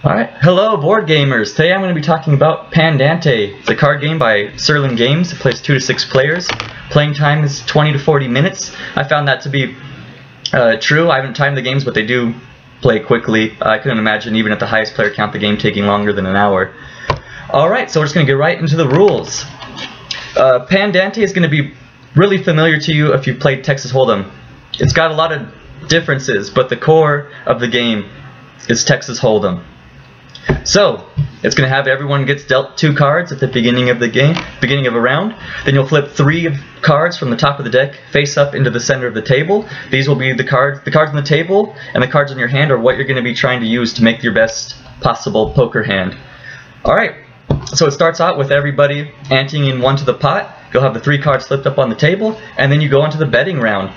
Alright, hello board gamers! Today I'm going to be talking about Pandante. It's a card game by Serlin Games. It plays 2 to 6 players. Playing time is 20 to 40 minutes. I found that to be true. I haven't timed the games, but they do play quickly. I couldn't imagine even at the highest player count the game taking longer than an hour. Alright, so we're just going to get right into the rules. Pandante is going to be really familiar to you if you've played Texas Hold'em. It's got a lot of differences, but the core of the game is Texas Hold'em. So, it's going to have everyone gets dealt 2 cards at the beginning of the game, beginning of a round. Then you'll flip 3 cards from the top of the deck face up into the center of the table. These will be the cards on the table, and the cards in your hand are what you're going to be trying to use to make your best possible poker hand. Alright, so it starts out with everybody anteing in 1 to the pot. You'll have the 3 cards flipped up on the table, and then you go into the betting round.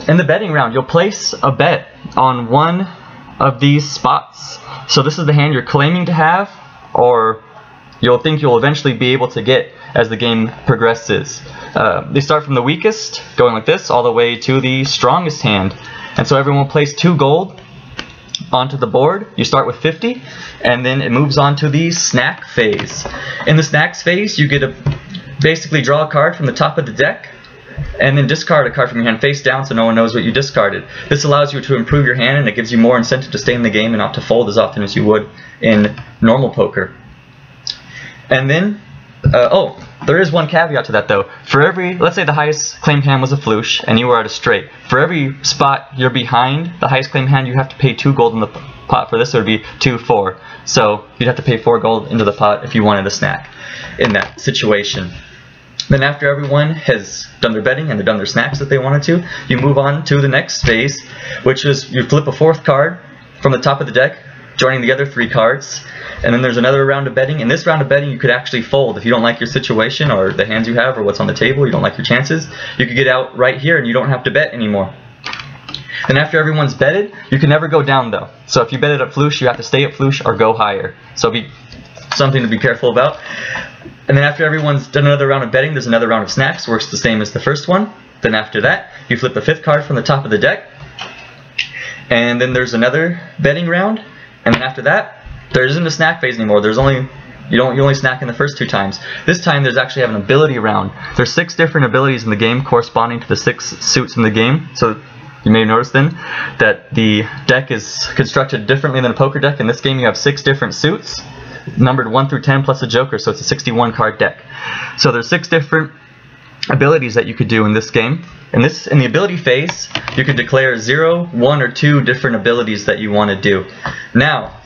In the betting round, you'll place a bet on one of these spots. So this is the hand you're claiming to have, or you'll think you'll eventually be able to get as the game progresses. They start from the weakest, going like this, all the way to the strongest hand. And so everyone will place 2 gold onto the board. You start with 50, and then it moves on to the snack phase. In the snacks phase, you get to basically draw a card from the top of the deck, and then discard a card from your hand face down so no one knows what you discarded. This allows you to improve your hand, and it gives you more incentive to stay in the game and not to fold as often as you would in normal poker. And then, there is one caveat to that though. For every, let's say the highest claimed hand was a flush and you were at a straight. For every spot you're behind the highest claimed hand, you have to pay 2 gold in the pot. For this it would be 2, 4. So you'd have to pay 4 gold into the pot if you wanted a snack in that situation. Then after everyone has done their betting and they've done their snacks that they wanted to, you move on to the next phase, which is you flip a 4th card from the top of the deck, joining the other 3 cards, and then there's another round of betting. In this round of betting, you could actually fold. If you don't like your situation or the hands you have or what's on the table, you don't like your chances, you could get out right here and you don't have to bet anymore. Then after everyone's betted, you can never go down though. So if you betted at flush, you have to stay at flush or go higher. So something to be careful about. And then after everyone's done another round of betting, there's another round of snacks, works the same as the first one. Then after that, you flip the 5th card from the top of the deck. And then there's another betting round. And then after that, there isn't a snack phase anymore. You only snack in the first 2 times. This time there's actually an ability round. There's 6 different abilities in the game corresponding to the 6 suits in the game. So you may notice then that the deck is constructed differently than a poker deck. In this game you have 6 different suits, numbered 1 through 10 plus a joker, so it's a 61 card deck. So there's 6 different abilities that you could do in this game. In the ability phase, you could declare 0, 1, or 2 different abilities that you want to do. Now,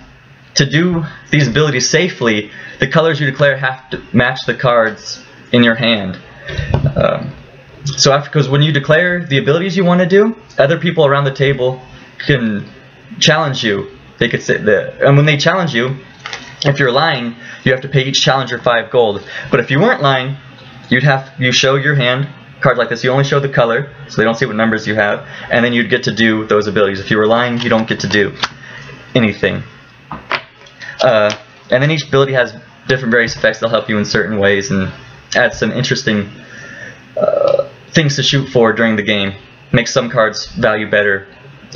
to do these abilities safely, the colors you declare have to match the cards in your hand. Because when you declare the abilities you want to do, other people around the table can challenge you. They could say that, and when they challenge you, if you're lying, you have to pay each challenger 5 gold. But if you weren't lying, you show your hand, cards like this, you only show the color, so they don't see what numbers you have, and then you'd get to do those abilities. If you were lying, you don't get to do anything. And then each ability has different various effects that'll help you in certain ways and add some interesting things to shoot for during the game. Makes some cards value better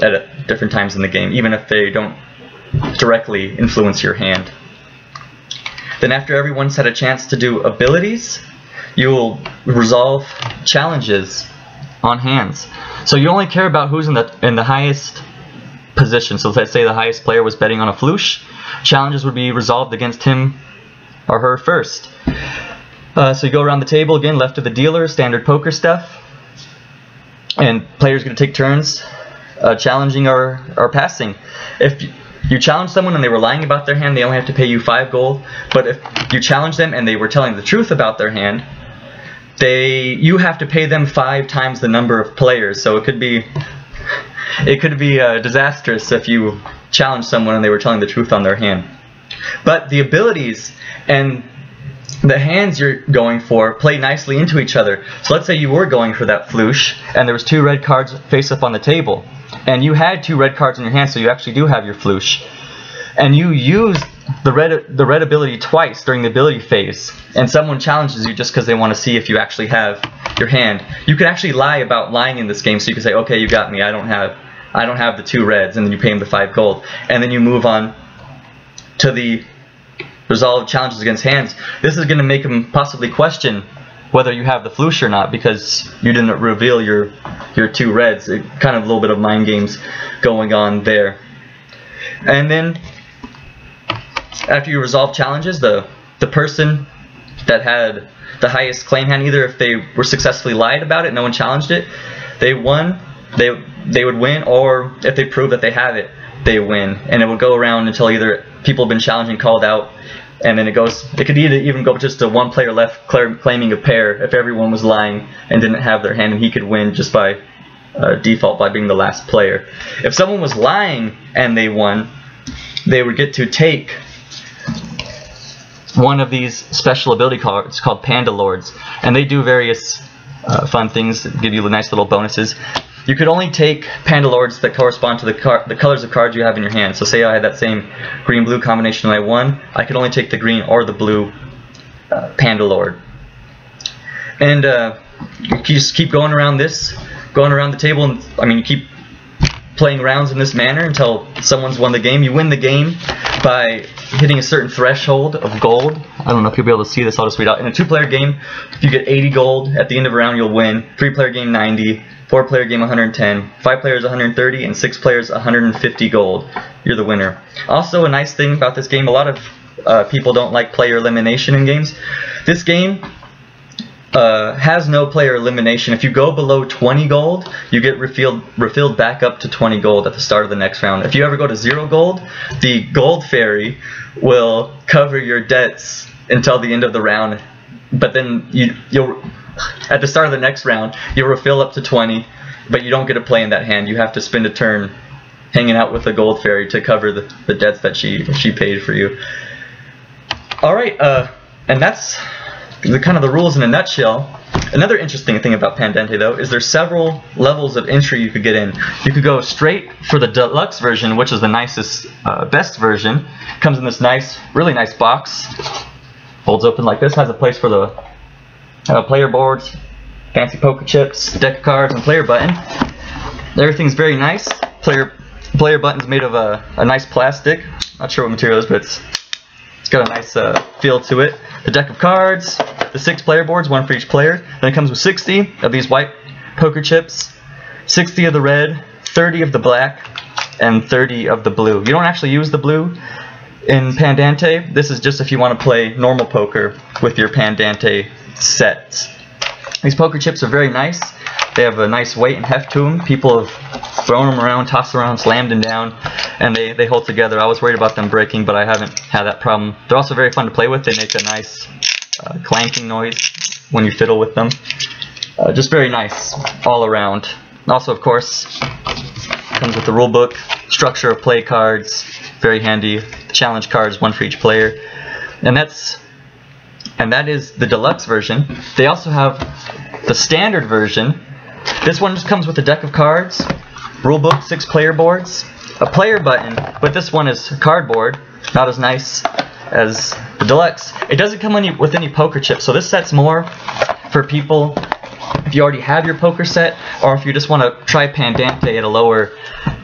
at different times in the game, even if they don't directly influence your hand. Then after everyone's had a chance to do abilities, you will resolve challenges on hands. So you only care about who's in the highest position. So let's say the highest player was betting on a flush. Challenges would be resolved against him or her first. So you go around the table again, left of the dealer, standard poker stuff. And players are going to take turns challenging or passing. If you challenge someone and they were lying about their hand, they only have to pay you 5 gold. But if you challenge them and they were telling the truth about their hand, you have to pay them 5 times the number of players. So it could be disastrous if you challenge someone and they were telling the truth on their hand. But the abilities and the hands you're going for play nicely into each other. So let's say you were going for that flush and there was 2 red cards face up on the table, and you had 2 red cards in your hand, so you actually do have your flush, and you used the red ability twice during the ability phase, and someone challenges you just because they want to see if you actually have your hand. You can actually lie about lying in this game, so you can say, okay, you got me, I don't have the 2 reds, and then you pay them the 5 gold, and then you move on to the resolve challenges against hands, this is going to make him possibly question whether you have the floosh or not, because you didn't reveal your 2 reds. Kind of a little bit of mind games going on there. And then after you resolve challenges, the person that had the highest claim hand, either if they were successfully lied about it, no one challenged it, they won, they would win, or if they prove that they have it, they win. And it would go around until either people have been challenged and called out, and then it could even go just to one player left claiming a pair if everyone was lying and didn't have their hand, and he could win just by default by being the last player. If someone was lying and they won, they would get to take one of these special ability cards called Panda Lords, and they do various fun things that give you nice little bonuses. You could only take Panda Lords that correspond to the colors of cards you have in your hand. So say I had that same green-blue combination and I won, I could only take the green or the blue Panda Lord. And you just keep going around the table, and I mean, you keep playing rounds in this manner until someone's won the game. You win the game by hitting a certain threshold of gold. I don't know if you'll be able to see this, I'll just read out. In a 2-player game, if you get 80 gold at the end of a round, you'll win. 3-player game, 90. 4-player game, 110. 5 players, 130. And 6 players, 150 gold. You're the winner. Also, a nice thing about this game, a lot of people don't like player elimination in games. This game has no player elimination. If you go below 20 gold, you get refilled back up to 20 gold at the start of the next round. If you ever go to 0 gold, the gold fairy will cover your debts until the end of the round. But then you'll at the start of the next round, you'll refill up to 20, but you don't get to play in that hand. You have to spend a turn hanging out with the gold fairy to cover the debts that she paid for you. Alright, and that's kind of the rules in a nutshell. Another interesting thing about Pandante, though, is there's several levels of entry you could get in. You could go straight for the deluxe version, which is the nicest, best version. Comes in this really nice box. Folds open like this. Has a place for the player boards, fancy poker chips, deck of cards, and player button. Everything's very nice. Player button's made of a nice plastic. Not sure what material it is, but it's got a nice feel to it. The deck of cards, the 6 player boards, 1 for each player. Then it comes with 60 of these white poker chips, 60 of the red, 30 of the black, and 30 of the blue. You don't actually use the blue in Pandante. This is just if you want to play normal poker with your Pandante sets. These poker chips are very nice. They have a nice weight and heft to them. People have thrown them around, tossed them around, slammed them down, and they hold together. I was worried about them breaking, but I haven't had that problem. They're also very fun to play with. They make a nice clanking noise when you fiddle with them. Just very nice all around. Also, of course, comes with the rule book, structure of play cards, very handy. Challenge cards, 1 for each player, and that is the deluxe version. They also have the standard version. This one just comes with a deck of cards, rule book, 6 player boards, a player button, but this one is cardboard, not as nice as the deluxe. It doesn't come with any poker chips, so this set's more for people if you already have your poker set, or if you just want to try Pandante at a lower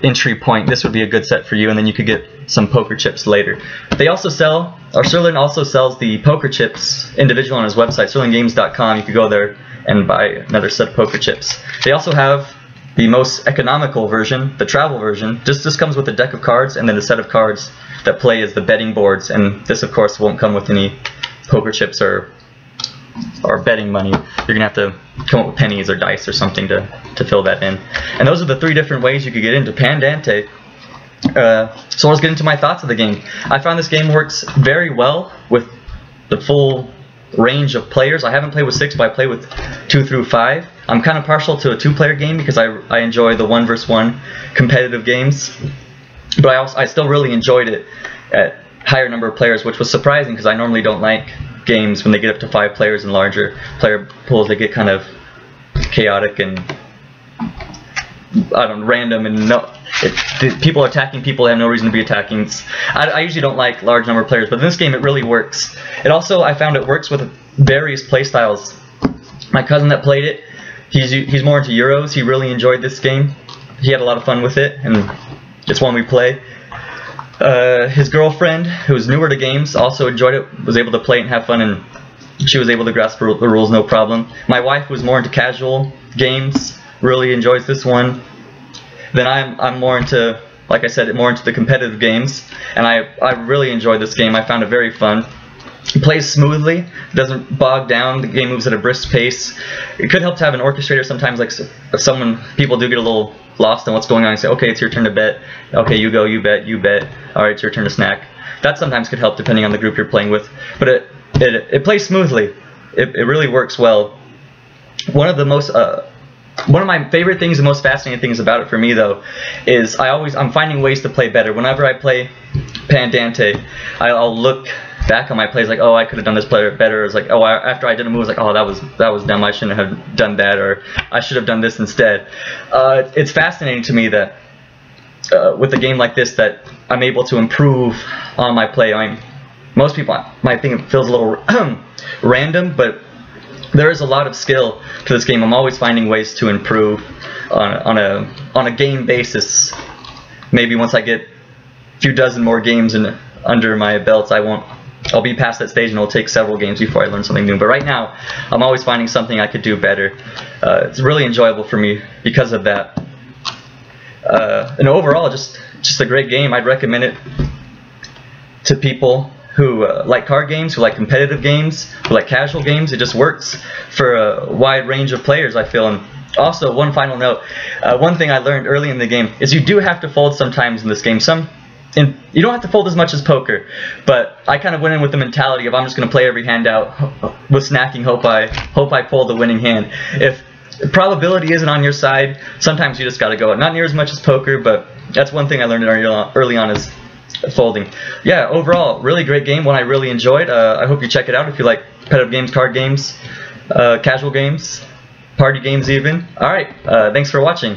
entry point. This would be a good set for you, and then you could get some poker chips later. They also sell, or Serlin also sells the poker chips individual on his website, serlingames.com. You could go there and buy another set of poker chips. They also have the most economical version, the travel version. This comes with a deck of cards and then a set of cards that play as the betting boards, and this of course won't come with any poker chips or betting money. You're gonna have to come up with pennies or dice or something to fill that in. And those are the 3 different ways you could get into Pandante. So let's get into my thoughts of the game. I found this game works very well with the full range of players. I haven't played with 6, but I play with 2 through 5. I'm kind of partial to a 2-player game because I enjoy the 1 versus 1 competitive games, but I still really enjoyed it at higher number of players, which was surprising because I normally don't like games when they get up to 5 players and larger player pools. They get kind of chaotic and random, and people attacking people they have no reason to be attacking. I usually don't like large number of players, but in this game it really works. It also, I found it works with various play styles. My cousin that played it, he's more into Euros. He really enjoyed this game. He had a lot of fun with it, and it's one we play. His girlfriend, who's newer to games, also enjoyed it, was able to play it and have fun, and she was able to grasp the rules no problem. My wife, who's more into casual games, really enjoys this one. Then I'm more into, like I said, more into the competitive games, and I really enjoyed this game. I found it very fun. It plays smoothly, it doesn't bog down, the game moves at a brisk pace. It could help to have an orchestrator sometimes, like if people do get a little lost on what's going on and say, okay, it's your turn to bet, okay, you go, you bet, alright, it's your turn to snack. That sometimes could help depending on the group you're playing with, but it plays smoothly. It really works well. One of my favorite things, the most fascinating things about it for me though, is I'm finding ways to play better. Whenever I play Pandante, I'll look back on my plays like, oh, I could have done this play better. It's like, oh, after I did a move, it's like, oh, that was dumb. I shouldn't have done that, or I should have done this instead. It's fascinating to me that with a game like this that I'm able to improve on my play. I mean, most people might think it feels a little random, but there is a lot of skill to this game. I'm always finding ways to improve on a game basis. Maybe once I get a few dozen more games under my belts, I'll be past that stage and it'll take several games before I learn something new. But right now, I'm always finding something I could do better. It's really enjoyable for me because of that. And overall, just a great game. I'd recommend it to people who like card games, who like competitive games, who like casual games. It just works for a wide range of players, I feel. And also, one final note, one thing I learned early in the game is you do have to fold sometimes in this game. You don't have to fold as much as poker, but I kind of went in with the mentality of I'm just going to play every hand out with snacking, hope I pull the winning hand. If probability isn't on your side, sometimes you just got to go. Not near as much as poker, but that's one thing I learned early on is folding. Yeah, overall, really great game, one I really enjoyed. I hope you check it out if you like competitive games, card games, casual games, party games even. Alright, thanks for watching.